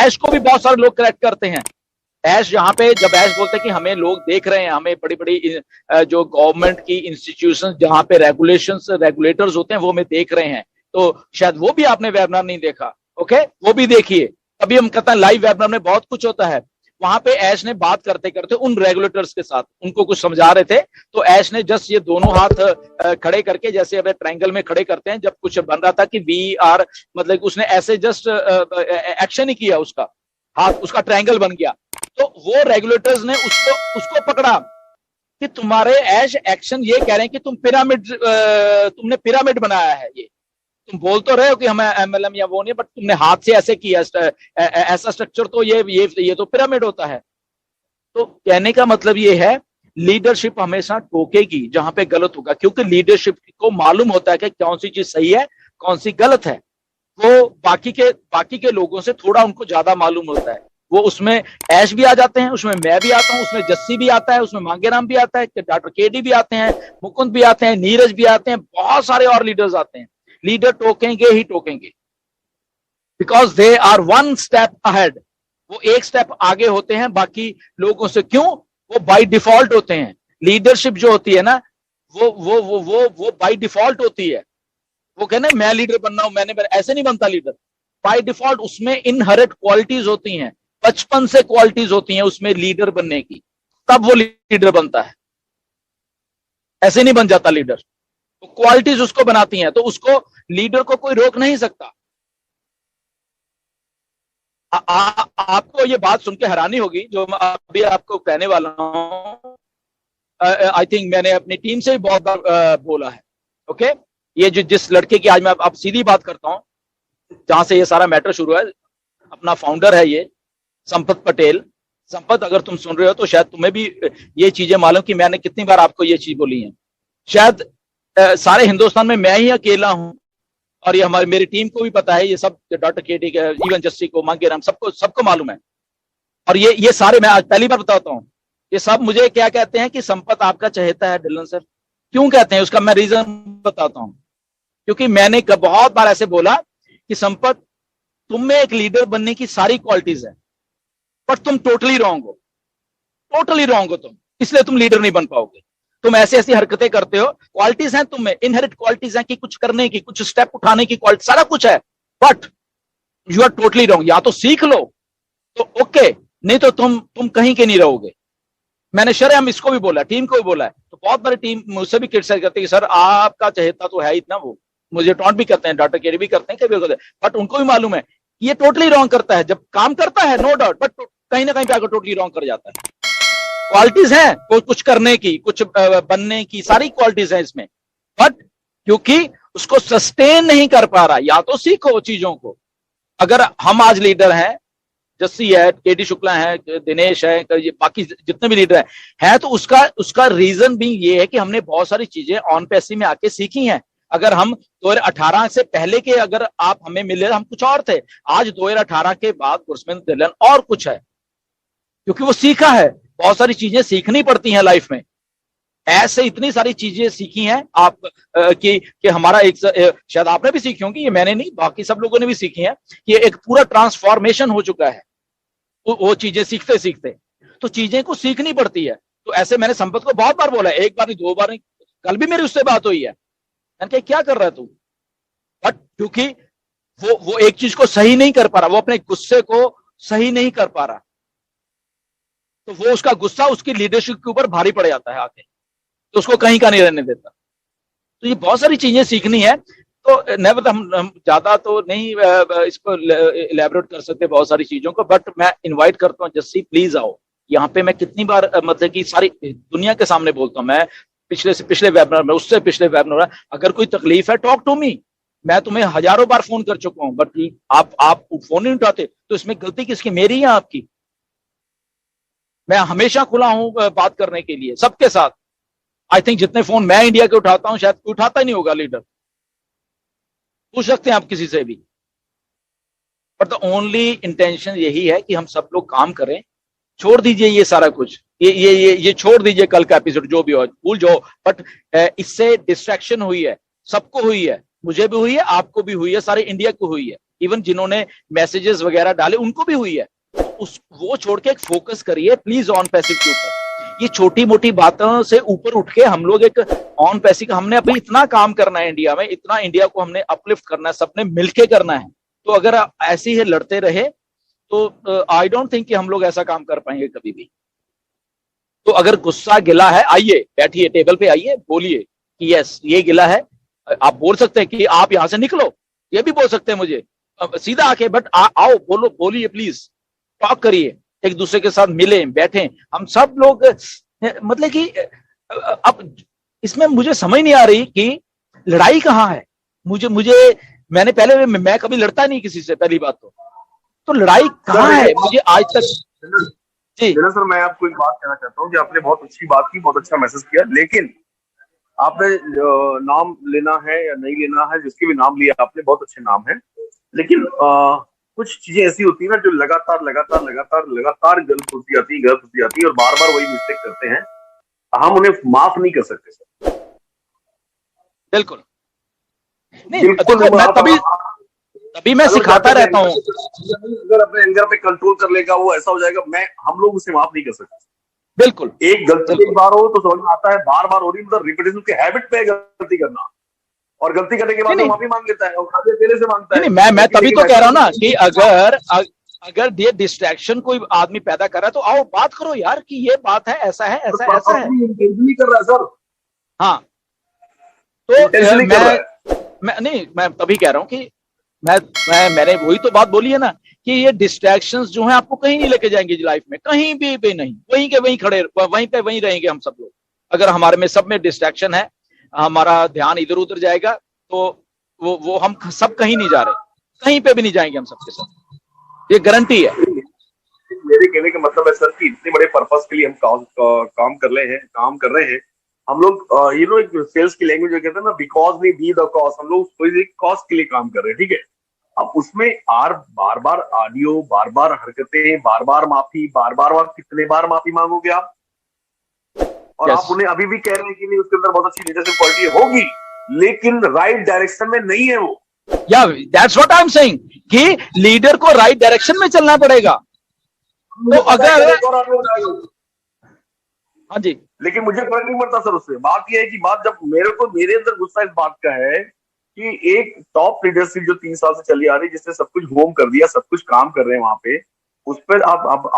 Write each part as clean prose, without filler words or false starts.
ऐश को भी बहुत सारे लोग करेक्ट करते हैं। ऐश यहाँ पे जब ऐश बोलते हैं कि हमें लोग देख रहे हैं, हमें बड़ी बड़ी जो गवर्नमेंट की इंस्टीट्यूशन जहाँ पे रेगुलेटर्स होते हैं वो हमें देख रहे हैं, तो शायद वो भी आपने वेबिनार नहीं देखा। ओके, वो भी देखिए। अभी हम कहते हैं लाइव वेबिनार में बहुत कुछ होता है। वहां पे ऐश ने बात करते करते उन रेगुलेटर्स के साथ उनको कुछ समझा रहे थे, तो ऐश ने जस्ट ये दोनों हाथ खड़े करके, जैसे अब ट्रायंगल में खड़े करते हैं जब कुछ बन रहा था कि वी आर, मतलब उसने ऐसे जस्ट एक्शन ही किया, उसका हाथ, उसका ट्रायंगल बन गया। तो वो रेगुलेटर्स ने उसको पकड़ा कि तुम्हारे ऐश एक्शन ये कह रहे हैं कि तुमने पिरामिड बनाया है। ये तुम बोल तो रहे हो कि हमें एमएलएम या वो नहीं, बट तुमने हाथ से ऐसे किया, ऐसा स्ट्रक्चर, तो ये तो पिरामिड होता है। तो कहने का मतलब ये है, लीडरशिप हमेशा टोकेगी जहां पे गलत होगा, क्योंकि लीडरशिप को मालूम होता है कि कौन सी चीज सही है कौन सी गलत है। वो बाकी के लोगों से थोड़ा उनको ज्यादा मालूम होता है। वो उसमें ऐश भी आ जाते हैं, उसमें मैं भी आता हूं, उसमें जस्सी भी आता है, उसमें मांगेराम भी आता है, डॉक्टर केडी भी आते हैं, मुकुंद भी आते हैं, नीरज भी आते हैं, बहुत सारे और लीडर्स आते हैं। लीडर टोकेंगे ही टोकेंगे, because they are one step ahead. वो एक स्टेप आगे होते हैं बाकी लोगों से। क्यों? वो बाय डिफॉल्ट होते हैं। लीडरशिप जो होती है ना, वो बाय डिफॉल्ट होती है। वो कहना मैं लीडर बनना हूं, ऐसे नहीं बनता लीडर। बाय डिफॉल्ट उसमें इनहेरिट क्वालिटीज होती हैं, बचपन से क्वालिटीज होती हैं उसमें लीडर बनने की, तब वो लीडर बनता है। ऐसे नहीं बन जाता लीडर, तो क्वालिटीज उसको बनाती हैं, तो उसको लीडर को कोई रोक नहीं सकता। आपको ये बात सुन के हैरानी होगी जो मैं अभी आपको कहने वाला हूं। आई थिंक मैंने अपनी टीम से भी बहुत बार बोला है। ओके, ये जिस लड़के की आज मैं अब सीधी बात करता हूं, जहां से ये सारा मैटर शुरू है, अपना फाउंडर है ये संपत पटेल। संपत, अगर तुम सुन रहे हो तो शायद तुम्हें भी ये चीजें मालूम कि मैंने कितनी बार आपको ये चीज बोली है। शायद सारे हिंदुस्तान में मैं ही अकेला हूं, और ये मेरी टीम को भी पता है, ये सब डॉक्टर केडी, इवन जस्सी को, मांगेराम, सबको मालूम है। और ये सारे, मैं आज पहली बार बताता हूँ, ये सब मुझे क्या कहते हैं कि संपत आपका चहेता है ढिल्लन सर। क्यों कहते हैं उसका मैं रीजन बताता हूँ। क्योंकि मैंने बहुत बार ऐसे बोला कि संपत, तुम में एक लीडर बनने की सारी क्वालिटीज है, पर तुम टोटली रॉन्ग हो तुम, इसलिए तुम लीडर नहीं बन पाओगे। तुम ऐसी ऐसी हरकतें करते हो, क्वालिटीज हैं तुम में, इनहेरिट क्वालिटीज हैं कि कुछ करने की, कुछ स्टेप उठाने की क्वालिटी, सारा कुछ है, but you are totally wrong. या तो सीख लो तो ओके, नहीं तो तुम कहीं के नहीं रहोगे। मैंने शर्म इसको भी बोला, टीम को भी बोला है, तो बहुत बड़ी टीम मुझसे भी क्रिटिसाइज करती है कि सर आपका चहेता तो है इतना, वो मुझे टॉन्ट भी करते हैं, डॉक्टर केडी भी करते हैं, कभी करते हैं, बट उनको भी मालूम है ये टोटली रॉन्ग करता है। जब काम करता है नो डाउट, बट कहीं ना कहीं पे आकर टोटली रॉन्ग कर जाता है। क्वालिटीज हैं कुछ करने की, कुछ बनने की, सारी क्वालिटीज हैं इसमें, बट क्योंकि उसको सस्टेन नहीं कर पा रहा। या तो सीखो चीजों को। अगर हम आज लीडर हैं, जस्सी है, केडी शुक्ला है, दिनेश है, बाकी जितने भी लीडर है, तो उसका रीजन भी ये है कि हमने बहुत सारी चीजें ऑन पैसी में आके सीखी हैं। अगर हम 2018 से पहले के, अगर आप हमें मिले, हम कुछ और थे। आज 2018 के बाद गुरस्मिंद ढिल्लन और कुछ है, क्योंकि वो सीखा है। बहुत सारी चीजें सीखनी पड़ती हैं लाइफ में। ऐसे इतनी सारी चीजें सीखी हैं आप कि हमारा एक, शायद आपने भी सीखी होंगी, ये मैंने नहीं, बाकी सब लोगों ने भी सीखी है, कि एक पूरा ट्रांसफॉर्मेशन हो चुका है वो चीजें सीखते सीखते। तो चीजें को सीखनी पड़ती है। तो ऐसे मैंने संपत को बहुत बार बोला, एक बार नहीं, दो बार नहीं, कल भी मेरी उससे बात हुई है। मैंने कहा क्या कर रहा है तू, बट क्योंकि वो एक चीज को सही नहीं कर पा रहा, वो अपने गुस्से को सही नहीं कर पा रहा, तो वो उसका गुस्सा उसकी लीडरशिप के ऊपर भारी पड़ जाता है आके, तो उसको कहीं का नहीं रहने देता। तो ये बहुत सारी चीजें सीखनी है। तो नहीं पता, हम ज्यादा तो नहीं इसको इलेबोरेट कर सकते बहुत सारी चीजों को, बट मैं इनवाइट करता हूँ जस्सी, प्लीज आओ यहाँ पे। मैं कितनी बार मतलब कि सारी दुनिया के सामने बोलता हूँ, मैं पिछले वेबिनार में, उससे पिछले वेबिनार, अगर कोई तकलीफ है टॉक टू मी। मैं तुम्हें हजारों बार फोन कर चुका हूं, बट आप फोन नहीं उठाते, तो इसमें गलती किसकी, मेरी या आपकी? मैं हमेशा खुला हूं बात करने के लिए सबके साथ। आई थिंक जितने फोन मैं इंडिया के उठाता हूं, शायद उठाता ही नहीं होगा लीडर, पूछ सकते हैं आप किसी से भी। पर द ओनली इंटेंशन यही है कि हम सब लोग काम करें। छोड़ दीजिए ये सारा कुछ, ये छोड़ दीजिए कल का एपिसोड, जो भी हो भूल जाओ। बट इससे डिस्ट्रैक्शन हुई है, सबको हुई है, मुझे भी हुई है, आपको भी हुई है, सारे इंडिया को हुई है। इवन जिन्होंने मैसेजेस वगैरह डाले उनको भी हुई है। उस वो छोड़ के एक फोकस करिए प्लीज ऑन पैसिव के ऊपर। ये छोटी मोटी बातों से ऊपर उठ के हम लोग एक ऑन पैसिव का, हमने अभी इतना काम करना है इंडिया में, इतना इंडिया को हमने अपलिफ्ट करना है, सबने मिलके करना है। तो अगर ऐसे ही लड़ते रहे तो आई डोंट थिंक कि हम लोग ऐसा काम कर पाएंगे कभी भी। तो अगर गुस्सा गिला है, आइए बैठिए टेबल पे, आइए बोलिए कि यस ये गिला है। आप बोल सकते हैं कि आप यहां से निकलो, ये भी बोल सकते हैं मुझे सीधा आके, बट आओ बोलो, बोलिए प्लीज, टॉक करिए, एक दूसरे के साथ मिले बैठे हम सब लोग। मतलब कि अब इसमें मुझे समझ नहीं आ रही कि लड़ाई कहाँ है। मुझे मैंने पहले, मैं कभी लड़ता नहीं किसी से, पहली बात तो लड़ाई कहाँ है मुझे आज तक। जी सर, मैं आपको एक बात कहना चाहता हूँ कि आपने बहुत अच्छी बात की, बहुत अच्छा मैसेज किया, लेकिन आपने नाम लेना है या नहीं लेना है, जिसके भी नाम लिया आपने, बहुत अच्छे नाम है, लेकिन कुछ चीजें ऐसी होती है ना जो लगातार लगातार लगातार लगातार गलत होती जाती है और बार बार वही मिस्टेक करते हैं, हम उन्हें माफ नहीं कर सकते सर। बिल्कुल नहीं, देखो मैं तभी मैं सिखाता रहता हूँ। अगर अपने एंगर पे कंट्रोल कर लेगा वो ऐसा हो जाएगा, हम लोग उसे माफ नहीं कर सकते। बिल्कुल, एक गलती एक बार हो तो समझ में आता है, बार बार हो रही मतलब रिपीटेशन की हैबिट पे गलती करना, और गलती करने के बाद वो माफी मांग लेता है और खाली अकेले से मांगता है। मैं तभी तो कह रहा हूँ ना कि अगर ये डिस्ट्रैक्शन कोई आदमी पैदा कर रहा है तो आओ बात करो यार कि ये बात है, ऐसा है, ऐसा ऐसा है। नहीं कर रहा है सर। हाँ, तो मैं तभी कह रहा हूँ कि मैंने वही तो बात बोली है ना कि ये डिस्ट्रैक्शंस जो हैं आपको कहीं नहीं लेके जाएंगे लाइफ में, कहीं भी नहीं, वहीं के वहीं खड़े, वहीं पे वहीं रहेंगे हम सब लोग। अगर हमारे में सब में डिस्ट्रैक्शन है, हमारा ध्यान इधर उधर जाएगा तो वो हम सब कहीं नहीं जा रहे, कहीं पे भी नहीं जाएंगे हम सबके साथ, ये गारंटी है। मेरे कहने का मतलब है सर कि इतने बड़े पर्पस के लिए हम काम कर रहे हैं हम लोग, एक सेल्स की लैंग्वेज कहते हैं ना, बिकॉज नहीं बी द कॉज, हम लोग कोई कॉज के लिए काम कर रहे हैं, ठीक है। अब उसमें बार बार ऑडियो, बार बार हरकतें, बार बार माफी, बार बार कितने बार माफी मांगोगे आप? और आप उन्हें अभी भी कह रहे हैं कि नहीं उसके अंदर बहुत अच्छी लीडरशिप क्वालिटी होगी, लेकिन राइट डायरेक्शन में नहीं है वो। या that's what I am saying कि लीडर को राइट डायरेक्शन में चलना पड़ेगा। तो अगर हाँ जी, लेकिन मुझे फर्क नहीं पड़ता सर उससे। बात यह है कि बात जब मेरे अंदर गुस्सा इस बात का है कि एक टॉप लीडरशिप जो 3 साल से चली आ रही, जिसने सब कुछ होम कर दिया, सब कुछ काम कर रहे हैं वहां पे, उस पर अब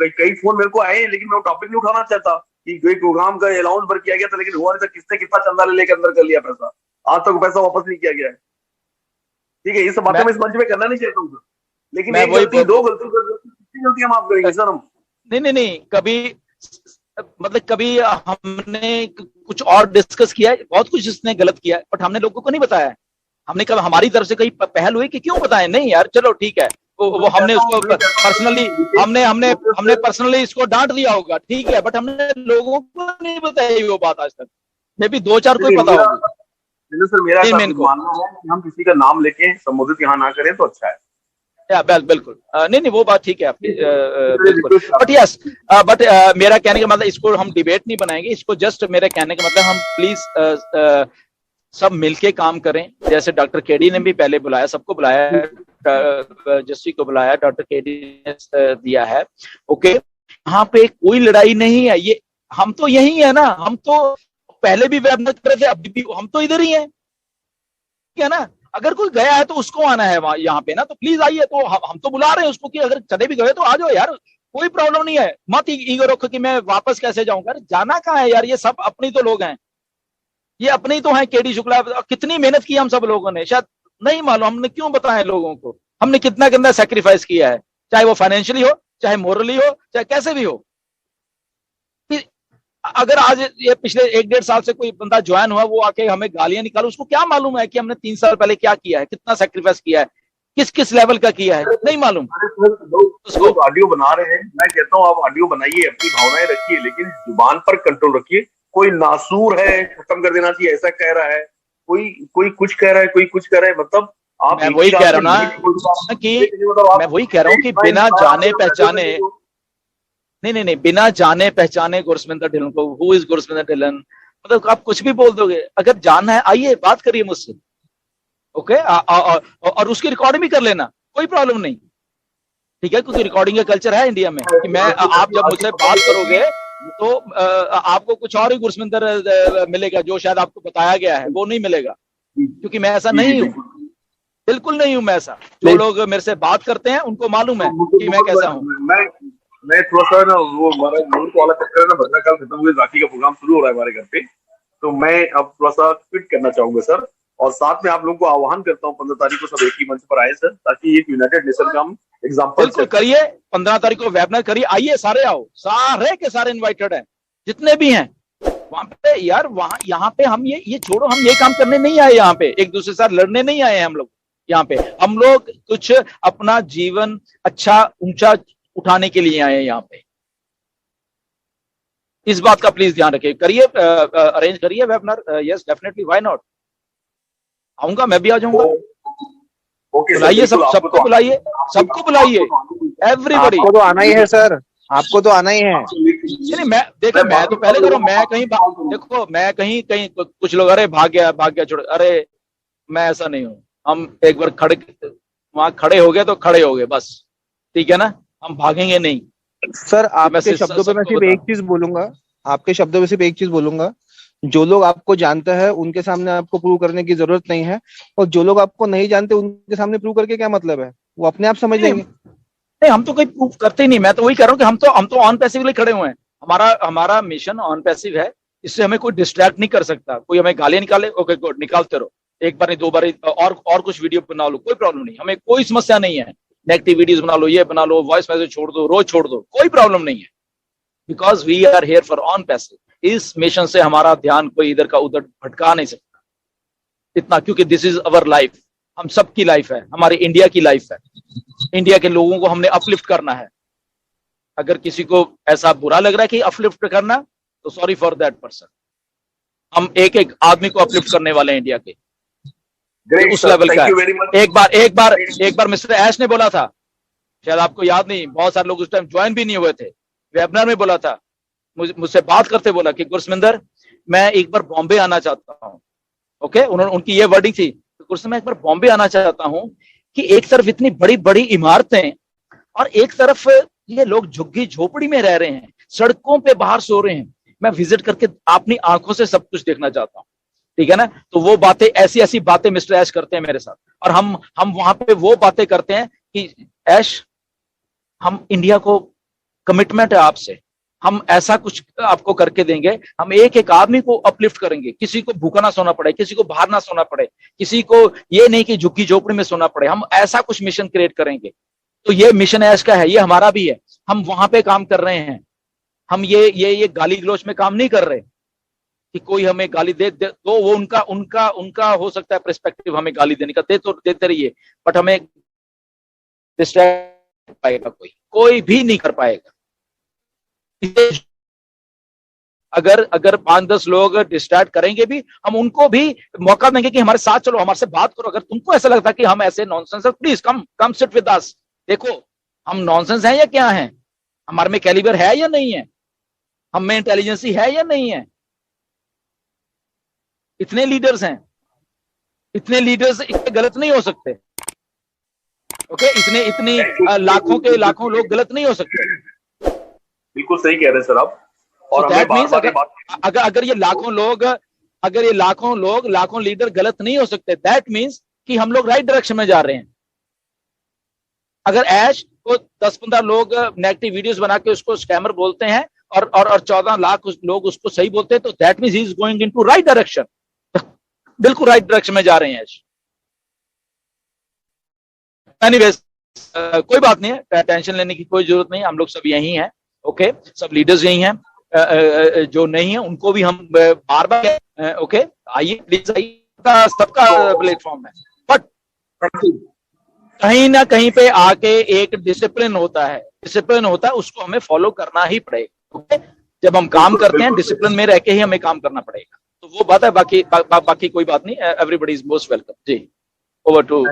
कई फोन मेरे को आए, लेकिन मैं वो टॉपिक नहीं उठाना चाहता कि कोई प्रोग्राम का अलाउंस भर किया गया था, लेकिन हुआ नहीं था, किसने कितना चंदा ले लेकर अंदर कर लिया पैसा, आज तक पैसा वापस नहीं किया गया है, ठीक है। ये सब बातें मैं इस मंच में करना नहीं चाहता हूँ सर, लेकिन एक गलती, दो गलती, कितनी गलतियां माफ करेंगे सर हम? नहीं, कभी मतलब कभी हमने कुछ और डिस्कस किया है, बहुत कुछ इसने गलत किया है, बट हमने लोगों को नहीं बताया है। हमने कभी हमारी तरफ से कई पहल हुई कि क्यों बताएं, नहीं यार चलो ठीक है, वो हमने उसको पर्सनली हमने पर्सनली इसको डांट दिया होगा, ठीक है, बट हमने लोगों को नहीं बताई वो बात आज तक। मे भी 2-4 को ही पता होगी। सर मेरा मानना है कि हम किसी का नाम लेके संबोधित यहाँ ना करें तो अच्छा है। बिल्कुल, नहीं वो बात ठीक है आपकी, बिल्कुल, बट यस, बट मेरा कहने का मतलब, इसको हम डिबेट नहीं बनाएंगे, इसको जस्ट मेरे कहने का मतलब हम प्लीज सब मिलके काम करें। जैसे डॉक्टर केडी ने भी पहले बुलाया, सबको बुलाया, जस्सी को बुलाया, डॉक्टर केडी ने दिया है, ओके। यहाँ पे कोई लड़ाई नहीं है, ये हम तो यही है ना, हम तो पहले भी वेब कर रहे थे, अभी भी हम तो इधर ही है, ठीक है ना। अगर कोई गया है तो उसको आना है वहां यहाँ पे ना, तो प्लीज आइए। तो हम तो बुला रहे हैं उसको कि अगर चले भी गए तो आ जाओ यार, कोई प्रॉब्लम नहीं है। मत ईगो रखो कि मैं वापस कैसे जाऊंगा, जाना कहाँ है यार, ये सब अपने तो लोग हैं, ये अपने ही तो हैं। केडी शुक्ला, कितनी मेहनत की हम सब लोगों ने, शायद नहीं मालूम, हमने क्यों बताया लोगों को, हमने कितना कितना सेक्रीफाइस किया है, चाहे वो फाइनेंशियली हो, चाहे मोरली हो, चाहे कैसे भी हो। अगर आज ये पिछले 1-1.5 साल से कोई बंदा ज्वाइन हुआ, वो आके हमें गालियां निकालो, उसको क्या मालूम है कि हमने 3 साल पहले क्या किया है, कितना सेक्रीफाइस किया है, किस किस लेवल का किया है, नहीं मालूम। उसको ऑडियो बना रहे हैं, मैं कहता हूँ आप ऑडियो बनाइए, अपनी भावनाएं रखिए, लेकिन जुबान पर कंट्रोल रखिए। कोई नासूर है, खत्म कर देना चाहिए, ऐसा कह रहा है, कोई कुछ कह रहा है, कोई कुछ कह रहा है, मतलब आप मैं वही कह रहा हूँ ना कि मैं वही कह रहा हूँ कि बिना जाने पहचाने, नहीं, बिना जाने पहचाने गुरस्मिंदर ढिल्लन को, हु इज गुरस्मिंदर ढिल्लन, मतलब आप कुछ भी बोल दोगे। अगर जानना है आइए बात करिए मुझसे, ओके, और उसकी रिकॉर्डिंग भी कर लेना, कोई प्रॉब्लम नहीं, ठीक है, क्योंकि रिकॉर्डिंग का कल्चर है इंडिया में कि मैं आप जब मुझसे बात करोगे तो आपको कुछ और ही गुरसमिंदर मिलेगा, जो शायद आपको बताया गया है वो नहीं मिलेगा, क्योंकि मैं ऐसा नहीं हूँ, बिल्कुल नहीं हूँ मैं ऐसा। जो लोग मेरे से बात करते हैं उनको मालूम है कि मैं कैसा हूँ। मैं थोड़ा सा ना वो हमारा मूड वाला चक्कर है ना, भद्रा काल खत्म हुए, राखी का प्रोग्राम शुरू हो रहा है हमारे घर पे, तो मैं अब थोड़ा सा क्विट करना चाहूंगा सर, और साथ में आप लोगों को आह्वान करता हूँ 15 तारीख को सब एक ही मंच पर आए सर, ताकि एक यूनाइटेड नेशन का हम एग्जाम्पल बिल्कुल करिए, 15 तारीख को वेबिनार करिए, आइए सारे आओ, सारे के सारे इन्वाइटेड हैं जितने भी हैं वहां पे यार। वहां यहाँ पे हम ये छोड़ो, हम ये काम करने नहीं आए यहाँ पे, एक दूसरे के साथ लड़ने नहीं आए हैं हम लोग यहाँ पे, हम लोग कुछ अपना जीवन अच्छा ऊंचा उठाने के लिए आए हैं यहाँ पे। इस बात का प्लीज ध्यान रखिए, करिए, अरेंज करिए webinar. Yes definitely, why not, आऊंगा, मैं भी आ जाऊंगा। बुलाइए, सबको बुलाइए, सबको बुलाइए, एवरीबॉडी। आपको तो आना ही है सर, आपको तो आना ही है। नहीं, मैं देखिए, मैं तो पहले करूँ, मैं कहीं देखो, मैं कहीं कुछ लोग अरे भाग गया छोड़, अरे मैं ऐसा नहीं हूँ। हम एक बार वहां खड़े हो गए तो खड़े हो गए बस, ठीक है ना, हम भागेंगे नहीं। सर आपके शब्दों पे मैं सिर्फ एक चीज बोलूंगा, आपके शब्दों में सिर्फ एक चीज बोलूंगा, जो लोग आपको जानते हैं उनके सामने आपको प्रूव करने की जरूरत नहीं है, और जो लोग आपको नहीं जानते उनके सामने प्रूव करके क्या मतलब है, वो अपने आप समझ लेंगे। नहीं, हम तो कोई प्रूफ करते ही नहीं, मैं तो वही कह रहा हूँ कि हम तो ऑन पैसिवली खड़े हुए हैं, हमारा मिशन ऑन पैसिव है, इससे हमें कोई डिस्ट्रैक्ट नहीं कर सकता। कोई हमें गालियां निकाले, ओके गुड, निकालते रहो, एक बार नहीं दो बार, और कुछ वीडियो बना लो, कोई प्रॉब्लम नहीं, हमें कोई समस्या नहीं है। नेगेटिव वीडियोस बना लो, ये बना लो, वॉइस मैसेज छोड़ दो, रोज छोड़ दो, कोई प्रॉब्लम नहीं है, because we are here for on passive. इस मिशन से हमारा ध्यान कोई इधर का उधर भटका नहीं सकता इतना, क्योंकि दिस इज अवर लाइफ, हम सबकी लाइफ है, हमारी इंडिया की लाइफ है, इंडिया के लोगों को हमने अपलिफ्ट करना है। अगर किसी को ऐसा बुरा लग रहा है कि अपलिफ्ट करना, तो सॉरी फॉर दैट पर्सन। हम एक एक आदमी को अपलिफ्ट करने वाले हैं इंडिया के, उस लेवल का है। एक बार मिस्टर ऐश ने बोला था, शायद आपको याद नहीं, बहुत सारे लोग उस टाइम ज्वाइन भी नहीं हुए थे, वेबिनार में बोला था, मुझसे बात करते बोला कि गुरसमिंदर मैं एक बार बॉम्बे आना चाहता हूँ। ओके, उनकी ये वर्डिंग थी, गुरसमिंदर मैं एक बार बॉम्बे आना चाहता हूँ कि एक तरफ इतनी बड़ी बड़ी इमारतें और एक तरफ ये लोग झुग्गी झोपड़ी में रह रहे हैं, सड़कों पे बाहर सो रहे हैं, मैं विजिट करके अपनी आंखों से सब कुछ देखना चाहता हूँ, ठीक है ना। तो वो बातें, ऐसी बातें मिस्टर ऐश करते हैं मेरे साथ, और हम वहां पे वो बातें करते हैं कि ऐश, हम इंडिया को कमिटमेंट है आपसे, हम ऐसा कुछ आपको करके देंगे, हम एक एक आदमी को अपलिफ्ट करेंगे, किसी को भूखा ना सोना पड़े, किसी को बाहर ना सोना पड़े, किसी को ये नहीं कि झुग्गी झोपड़ी में सोना पड़े, हम ऐसा कुछ मिशन क्रिएट करेंगे। तो ये मिशन ऐश का है, ये हमारा भी है, हम वहां पे काम कर रहे हैं, हम ये गाली गलोच में काम नहीं कर रहे कि कोई हमें गाली दे तो वो उनका हो सकता है पर्सपेक्टिव, हमें गाली देने का, देते रहिए, बट हमें डिस्ट्रैक्ट पाएगा कोई भी नहीं कर पाएगा। अगर 5-10 लोग डिस्ट्रैक्ट करेंगे भी, हम उनको भी मौका देंगे कि हमारे साथ चलो, हमारे से बात करो। अगर तुमको ऐसा लगता है कि हम ऐसे नॉनसेंस है, please come sit with us, देखो हम नॉनसेंस हैं या क्या हैं, हमारे में कैलिबर है या नहीं है, हम में इंटेलिजेंसी है या नहीं है। इतने लीडर्स हैं, इतने गलत नहीं हो सकते। ओके, इतनी लाखों लोग गलत नहीं हो सकते। बिल्कुल सही कह रहे हैं सर आप। और दैट मींस अगर ये लाखों लोग लाखों लीडर गलत नहीं हो सकते, दैट मींस कि हम लोग राइट डायरेक्शन में जा रहे हैं। अगर ऐश को 10-15 लोग नेगेटिव वीडियोस बना के उसको स्कैमर बोलते हैं और 14 लाख लोग उसको सही बोलते हैं, तो that means he is going into right direction, बिल्कुल राइट डायरेक्शन में जा रहे हैं ऐश। एनीवेज, कोई बात नहीं है, टेंशन लेने की कोई जरूरत नहीं, हम लोग सब यही हैं। ओके, सब लीडर्स यही हैं, जो नहीं है उनको भी हम बार बार ओके आइए, प्लीज आइए, सबका प्लेटफॉर्म है, बट कहीं ना कहीं पे आके एक डिसिप्लिन होता है, उसको हमें फॉलो करना ही पड़ेगा। ओके, जब हम काम करते हैं डिसिप्लिन में रह के ही हमें काम करना पड़ेगा, तो वो बात है, बाकी कोई बात नहीं। Everybody is most welcome. जी, ओवर टू